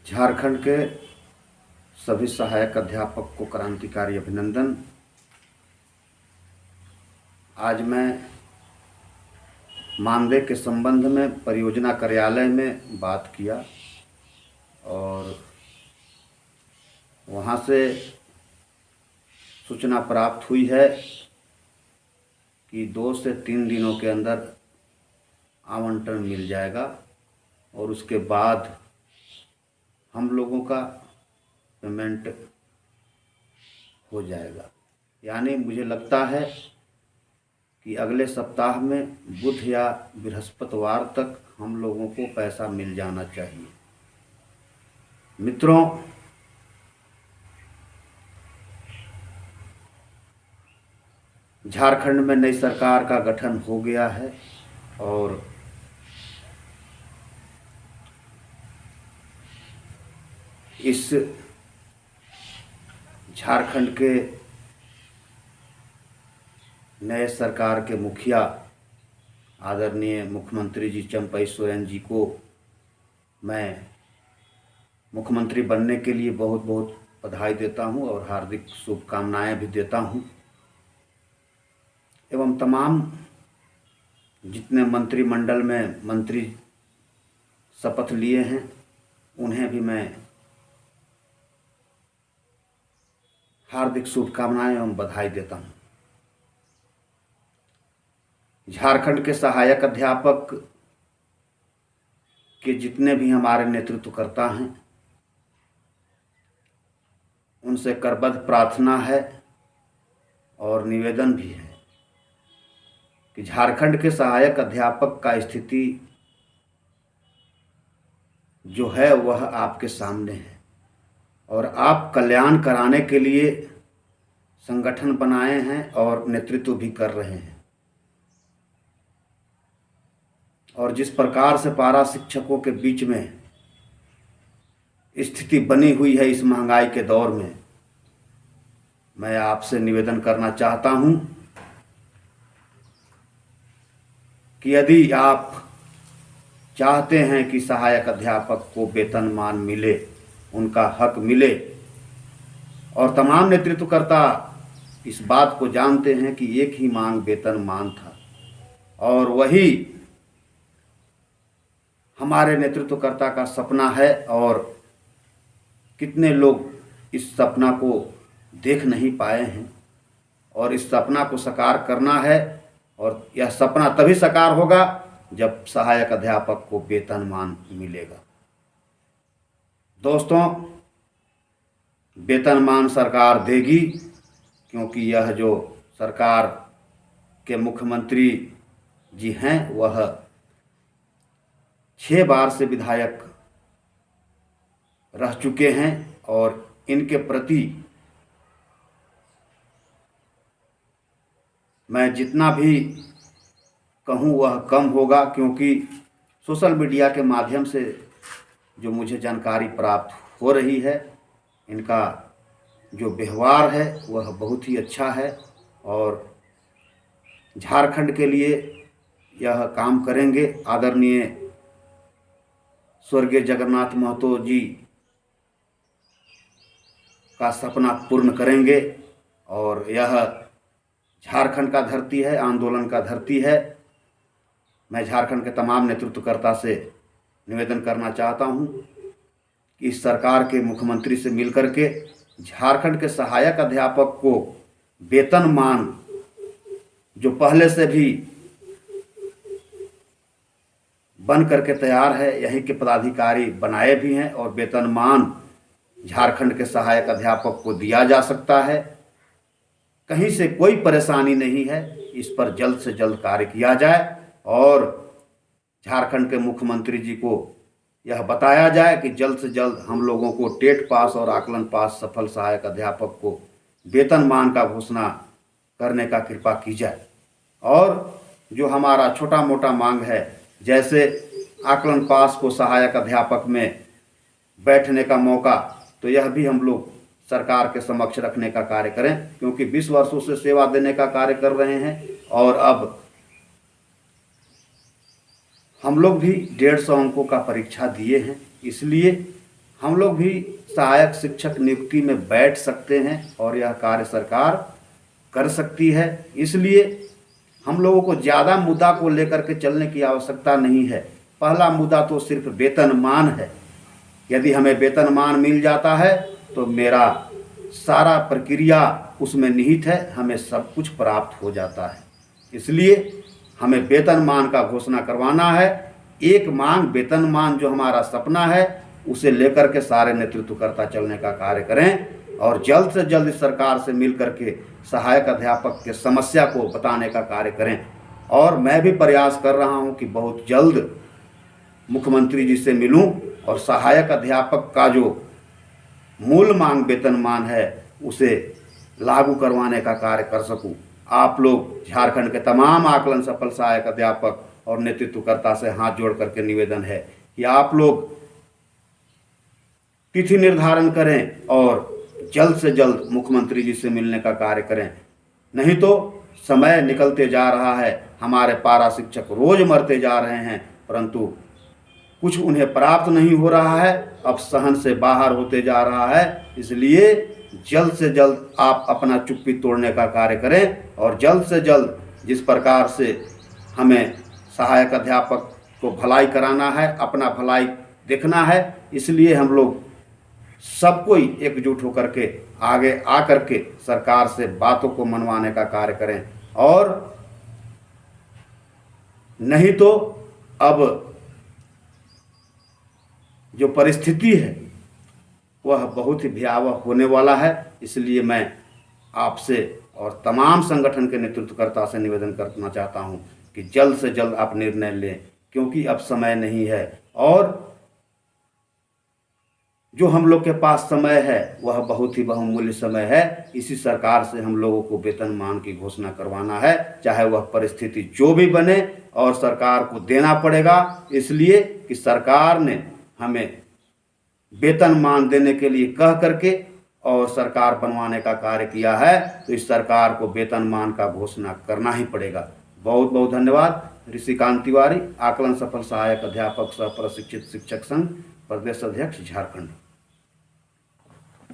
झारखंड के सभी सहायक अध्यापक को क्रांतिकारी अभिनंदन। आज मैं मानदेय के संबंध में परियोजना कार्यालय में बात किया और वहाँ से सूचना प्राप्त हुई है कि 2 से 3 दिनों के अंदर आवंटन मिल जाएगा और उसके बाद हम लोगों का पेमेंट हो जाएगा। यानी मुझे लगता है कि अगले सप्ताह में बुध या बृहस्पतिवार तक हम लोगों को पैसा मिल जाना चाहिए। मित्रों, झारखंड में नई सरकार का गठन हो गया है और इस झारखंड के नए सरकार के मुखिया आदरणीय मुख्यमंत्री जी चंपई सोरेन जी को मैं मुख्यमंत्री बनने के लिए बहुत बहुत बधाई देता हूं और हार्दिक शुभकामनाएं भी देता हूं। एवं तमाम जितने मंत्रिमंडल में मंत्री शपथ लिए हैं उन्हें भी मैं हार्दिक शुभकामनाएं एवं बधाई देता हूं। झारखंड के सहायक अध्यापक के जितने भी हमारे नेतृत्वकर्ता हैं उनसे करबद्ध प्रार्थना है और निवेदन भी है कि झारखंड के सहायक अध्यापक का स्थिति जो है वह आपके सामने है और आप कल्याण कराने के लिए संगठन बनाए हैं और नेतृत्व भी कर रहे हैं। और जिस प्रकार से पारा शिक्षकों के बीच में स्थिति बनी हुई है इस महंगाई के दौर में, मैं आपसे निवेदन करना चाहता हूं कि यदि आप चाहते हैं कि सहायक अध्यापक को वेतनमान मिले, उनका हक मिले, और तमाम नेतृत्वकर्ता इस बात को जानते हैं कि एक ही मांग वेतनमान था और वही हमारे नेतृत्वकर्ता का सपना है और कितने लोग इस सपना को देख नहीं पाए हैं और इस सपना को साकार करना है और यह सपना तभी साकार होगा जब सहायक अध्यापक को वेतनमान मिलेगा। दोस्तों, वेतनमान सरकार देगी क्योंकि यह जो सरकार के मुख्यमंत्री जी हैं वह 6 बार से विधायक रह चुके हैं और इनके प्रति मैं जितना भी कहूँ वह कम होगा, क्योंकि सोशल मीडिया के माध्यम से जो मुझे जानकारी प्राप्त हो रही है इनका जो व्यवहार है वह बहुत ही अच्छा है और झारखंड के लिए यह काम करेंगे। आदरणीय स्वर्गीय जगन्नाथ महतो जी का सपना पूर्ण करेंगे और यह झारखंड का धरती है, आंदोलन का धरती है। मैं झारखंड के तमाम नेतृत्वकर्ता से निवेदन करना चाहता हूं कि इस सरकार के मुख्यमंत्री से मिलकर के झारखंड के सहायक अध्यापक को वेतनमान जो पहले से भी बन करके तैयार है, यहीं के पदाधिकारी बनाए भी हैं और वेतनमान झारखंड के सहायक अध्यापक को दिया जा सकता है। कहीं से कोई परेशानी नहीं है, इस पर जल्द से जल्द कार्य किया जाए और झारखंड के मुख्यमंत्री जी को यह बताया जाए कि जल्द से जल्द हम लोगों को टेट पास और आकलन पास सफल सहायक अध्यापक को वेतनमान का घोषणा करने का कृपा की जाए। और जो हमारा छोटा मोटा मांग है, जैसे आकलन पास को सहायक अध्यापक में बैठने का मौका, तो यह भी हम लोग सरकार के समक्ष रखने का कार्य करें, क्योंकि 20 वर्षों से सेवा देने का कार्य कर रहे हैं और अब हम लोग भी 150 अंकों का परीक्षा दिए हैं, इसलिए हम लोग भी सहायक शिक्षक नियुक्ति में बैठ सकते हैं और यह कार्य सरकार कर सकती है। इसलिए हम लोगों को ज़्यादा मुद्दा को लेकर के चलने की आवश्यकता नहीं है। पहला मुद्दा तो सिर्फ वेतनमान है। यदि हमें वेतनमान मिल जाता है तो मेरा सारा प्रक्रिया उसमें निहित है, हमें सब कुछ प्राप्त हो जाता है। इसलिए हमें वेतनमान का घोषणा करवाना है। एक मांग वेतनमान जो हमारा सपना है उसे लेकर के सारे नेतृत्वकर्ता चलने का कार्य करें और जल्द से जल्द इस सरकार से मिल करके सहायक अध्यापक के समस्या को बताने का कार्य करें। और मैं भी प्रयास कर रहा हूं कि बहुत जल्द मुख्यमंत्री जी से मिलूं और सहायक अध्यापक का जो मूल मांग वेतनमान है उसे लागू करवाने का कार्य कर सकूं। आप लोग झारखंड के तमाम आकलन सफल सहायक अध्यापक और नेतृत्वकर्ता से हाथ जोड़ करके निवेदन है कि आप लोग तिथि निर्धारण करें और जल्द से जल्द मुख्यमंत्री जी से मिलने का कार्य करें। नहीं तो समय निकलते जा रहा है, हमारे पारा शिक्षक रोज मरते जा रहे हैं, परंतु कुछ उन्हें प्राप्त नहीं हो रहा है, अब सहन से बाहर होते जा रहा है। इसलिए जल्द से जल्द आप अपना चुप्पी तोड़ने का कार्य करें और जल्द से जल्द जिस प्रकार से हमें सहायक अध्यापक को भलाई कराना है, अपना भलाई देखना है, इसलिए हम लोग सब कोई एकजुट होकर के आगे आकर के सरकार से बातों को मनवाने का कार्य करें। और नहीं तो अब जो परिस्थिति है वह बहुत ही भयावह होने वाला है। इसलिए मैं आपसे और तमाम संगठन के नेतृत्वकर्ता से निवेदन करना चाहता हूं कि जल्द से जल्द आप निर्णय लें, क्योंकि अब समय नहीं है। और जो हम लोग के पास समय है वह बहुत ही बहुमूल्य समय है। इसी सरकार से हम लोगों को वेतनमान की घोषणा करवाना है, चाहे वह परिस्थिति जो भी बने, और सरकार को देना पड़ेगा। इसलिए कि सरकार ने हमें वेतनमान देने के लिए कह करके और सरकार बनवाने का कार्य किया है, तो इस सरकार को वेतनमान का घोषणा करना ही पड़ेगा। बहुत बहुत धन्यवाद। ऋषिकांत तिवारी, आकलन सफल सहायक अध्यापक सह प्रशिक्षित शिक्षक संघ, प्रदेश अध्यक्ष, झारखंड।